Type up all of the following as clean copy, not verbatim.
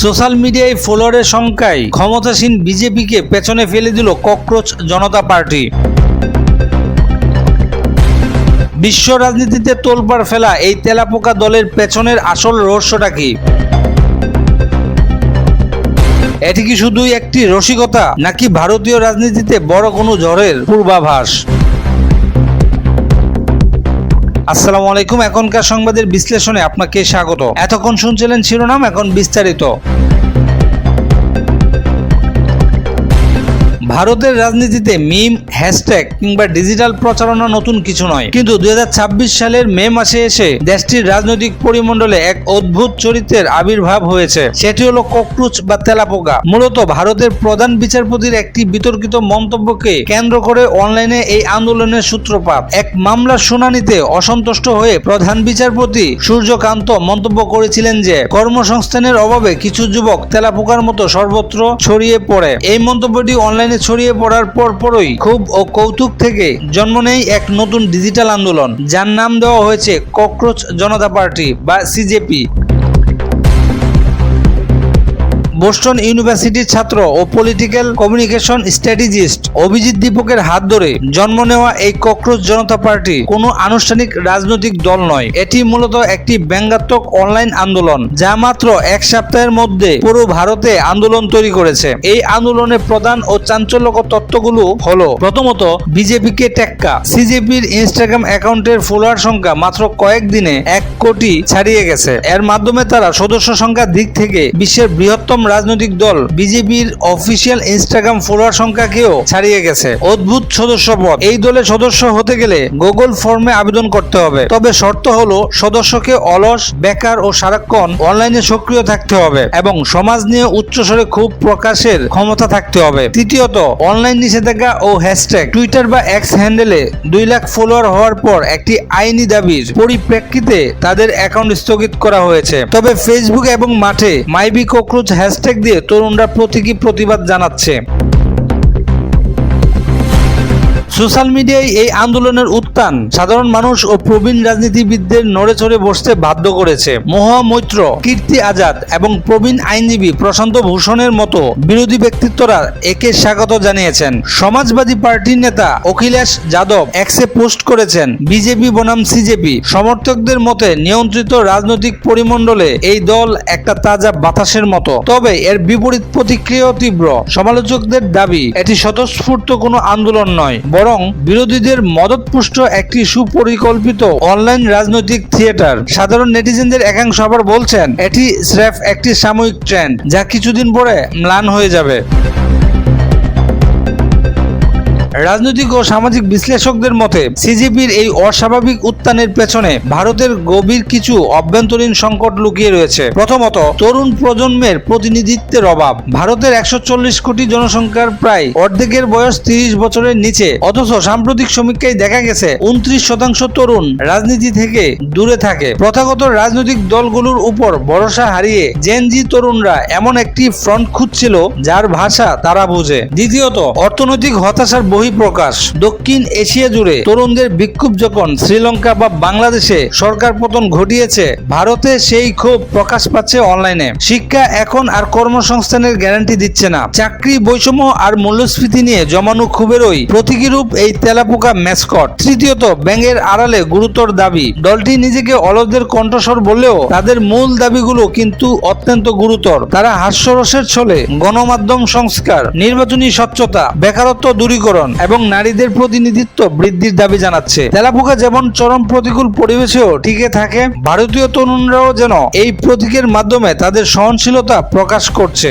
Social মিডিয়ায় ফলোয়ারের সংখ্যায় ক্ষমতাসীন বিজেপিকে পেছনে ফেলে দিল ককরোচ জনতা পার্টি। বিশ্ব রাজনীতিতে তোলপাড় ফেলা এই তেলাপোকা দলের পেছনের আসল রহস্যটা কি? এটি কি শুধুই একটি রসিকতা, নাকি ভারতীয় রাজনীতিতে বড় কোনো ঝড়ের পূর্বাভাস? আসসালামু আলাইকুম, এখনকার সংবাদের বিশ্লেষণে আপনাকে স্বাগত। এতক্ষণ শুনছিলেন শিরোনাম, এখন বিস্তারিত। ভারতের রাজনীতিতে মিম, হ্যাশট্যাগ কিংবা ডিজিটাল প্রচারণা নতুন কিছু নয়, কিন্তু 2026 সালের মে মাসে এসে দেশটির রাজনৈতিক পরিমণ্ডলে এক অদ্ভুত চরিত্রের আবির্ভাব হয়েছে। সেটি হলো ককরোচ বা তেলাপোকা। মূলত ভারতের প্রধান বিচারপতির একটি বিতর্কিত মন্তব্যকে কেন্দ্র করে অনলাইনে এই আন্দোলনের সূত্রপাত। এক মামলার শুনানিতে অসন্তুষ্ট হয়ে প্রধান বিচারপতি সূর্যকান্ত মন্তব্য করেছিলেন যে কর্মসংস্থানের অভাবে কিছু যুবক তেলাপোকার মতো সর্বত্র ছড়িয়ে পড়ে। এই মন্তব্যটি অনলাইনে ছড়িয়ে পড়ার পরপরই ক্ষোভ ও কৌতুক থেকে জন্ম নেয় এক নতুন ডিজিটাল আন্দোলন, যার নাম দেওয়া হয়েছে ককরোচ জনতা পার্টি বা সিজেপি। বোস্টন ইউনিভার্সিটির ছাত্র ও পলিটিক্যাল কমিউনিকেশন স্ট্র্যাটেজিস্ট অভিজিৎ দীপকের হাত ধরে জন্ম নেওয়া এই ককরোচ জনতা পার্টি কোনো আনুষ্ঠানিক রাজনৈতিক দল নয়। এটি মূলত একটি ব্যঙ্গাত্মক অনলাইন আন্দোলন, যা মাত্র এক সপ্তাহের মধ্যে পুরো ভারতে আন্দোলন তৈরি করেছে। এই আন্দোলনের প্রধান ও চাঞ্চল্যকর তথ্যগুলো হলো: প্রথমত, বিজেপিকে টেক্কা। সিজেপির ইনস্টাগ্রাম অ্যাকাউন্টের ফলোয়ার সংখ্যা মাত্র কয়েকদিনে 1 কোটি ছাড়িয়ে গেছে। এর মাধ্যমে তারা সদস্য সংখ্যার দিক থেকে বিশ্বের বৃহত্তম রাজনৈতিক দল। বিজেপির অফিসিয়াল ইনস্টাগ্রাম ফলোয়ার সংখ্যাকেও ছাড়িয়ে গেছে। অদ্ভুত সদস্য পদ। এই দলে সদস্য হতে গেলে গুগল ফর্মে আবেদন করতে হবে, তবে শর্ত হলো সদস্যকে অলস, বেকার ও সারাক্ষণ অনলাইনে সক্রিয় থাকতে হবে এবং সমাজ নিয়ে উচ্চস্বরে ক্ষোভ প্রকাশের ক্ষমতা থাকতে হবে। তৃতীয়ত, অনলাইন নিষেধাজ্ঞা ও হ্যাশট্যাগ। টুইটার বা এক্স হ্যান্ডেলে 2 লাখ ফলোয়ার হওয়ার পর একটি আইনি দাবির পরিপ্রেক্ষিতে তাদের অ্যাকাউন্ট স্থগিত করা হয়েছে। তবে ফেসবুক এবং মাঠে মাইবি ককরোচ হ্যাশট্যাগ দিয়ে তরুণরা প্রতীকী প্রতিবাদ জানাচ্ছে। সোশ্যাল মিডিয়ায় এই আন্দোলনের উত্থান সাধারণ মানুষ ও প্রবীণ রাজনীতিবিদদের নড়ে চড়ে বসতে বাধ্য করেছে। মহুয়া মৈত্র, কীর্তি আজাদ এবং প্রবীণ আইনজীবী প্রশান্ত ভূষণের মতো বিরোধী ব্যক্তিত্বরা একে স্বাগত জানিয়েছেন। সমাজবাদী পার্টির নেতা অখিলেশ যাদব এক্সে পোস্ট করেছেন, বিজেপি বনাম সিজেপি। সমর্থকদের মতে নিয়ন্ত্রিত রাজনৈতিক পরিমণ্ডলে এই দল একটা তাজা বাতাসের মতো। তবে এর বিপরীত প্রতিক্রিয়াও তীব্র। সমালোচকদের দাবি, এটি স্বতঃস্ফূর্ত কোনো আন্দোলন নয়, বরং বিরোধীদের মদতপুষ্ট একটি সুপরিকল্পিত অনলাইন রাজনৈতিক থিয়েটার। সাধারণ নেটিজেনদের একাংশ আবার বলছেন, এটি স্রেফ একটি সাময়িক ট্রেন্ড, যা কিছুদিন পরে ম্লান হয়ে যাবে। রাজনৈতিক ও সামাজিক বিশ্লেষকদের মতে সিজেপির এই অস্বাভাবিক উত্থানের পেছনে ভারতের গভীর কিছু অভ্যন্তরীণ সংকট লুকিয়ে রয়েছে। প্রথমত, তরুণ প্রজন্মের প্রতিনিধিত্বের অভাব। ভারতের 140 কোটি জনসংখ্যার প্রায় অর্ধেকের বয়স 30 বছরের নিচে, অথচ সাম্প্রতিক সমীক্ষায় দেখা গেছে 29% তরুণ রাজনীতি থেকে দূরে থাকে। প্রথাগত রাজনৈতিক দলগুলোর উপর ভরসা হারিয়ে জেনজি তরুণরা এমন একটি ফ্রন্ট খুঁজছিল যার ভাষা তারা বোঝে। দ্বিতীয়ত, অর্থনৈতিক হতাশার বহিঃপ্রকাশ। দক্ষিণ এশিয়া জুড়ে তরুণদের বিক্ষোভ যখন শ্রীলঙ্কা বা বাংলাদেশে সরকার পতন ঘটিয়েছে, ভারতে সেই ক্ষোভ প্রকাশ পাচ্ছে অনলাইনে। শিক্ষা এখন আর কর্মসংস্থানের গ্যারান্টি দিচ্ছে না। চাকরি বৈষম্য আর মূল্যস্ফীতি নিয়ে জমানো ক্ষোভেরই প্রতীকী রূপ এই তেলাপোকা ম্যাসকট। তৃতীয়ত, ব্যাঙের আড়ালে গুরুতর দাবি। দলটি নিজেকে অলসদের কণ্ঠস্বর বললেও তাদের মূল দাবিগুলো কিন্তু অত্যন্ত গুরুতর। তারা হাস্যরসের ছলে গণমাধ্যম সংস্কার, নির্বাচনী স্বচ্ছতা, বেকারত্ব দূরীকরণ এবং নারীদের প্রতিনিধিত্ব বৃদ্ধির দাবি জানাচ্ছে। তেলাপোকা যেমন চরম প্রতিকূল পরিবেশেও টিকে থাকে, ভারতীয় তরুণরাও যেন এই প্রতীকের মাধ্যমে তাদের সহনশীলতা প্রকাশ করছে।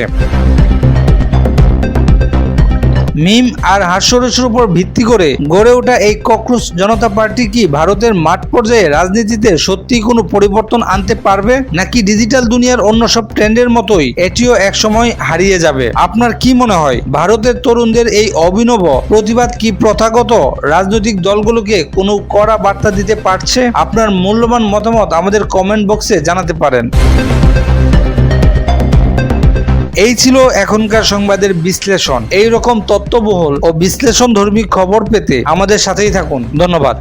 মিম আর হাস্যরসের উপর ভিত্তি করে গড়ে ওঠা এই ককরোচ জনতা পার্টি কি ভারতের মাঠ পর্যায়ে রাজনীতিতে সত্যিই কোনো পরিবর্তন আনতে পারবে, নাকি ডিজিটাল দুনিয়ার অন্য সব ট্রেন্ডের মতোই এটিও একসময় হারিয়ে যাবে? আপনার কি মনে হয়, ভারতের তরুণদের এই অভিনব প্রতিবাদ কি প্রথাগত রাজনৈতিক দলগুলোকে কোনো কড়া বার্তা দিতে পারছে? আপনার মূল্যবান মতামত আমাদের কমেন্ট বক্সে জানাতে পারেন। এই ছিল এখনকার সংবাদের বিশ্লেষণ। এই রকম তথ্যবহুল ও বিশ্লেষণধর্মী খবর পেতে আমাদের সাথেই থাকুন। ধন্যবাদ।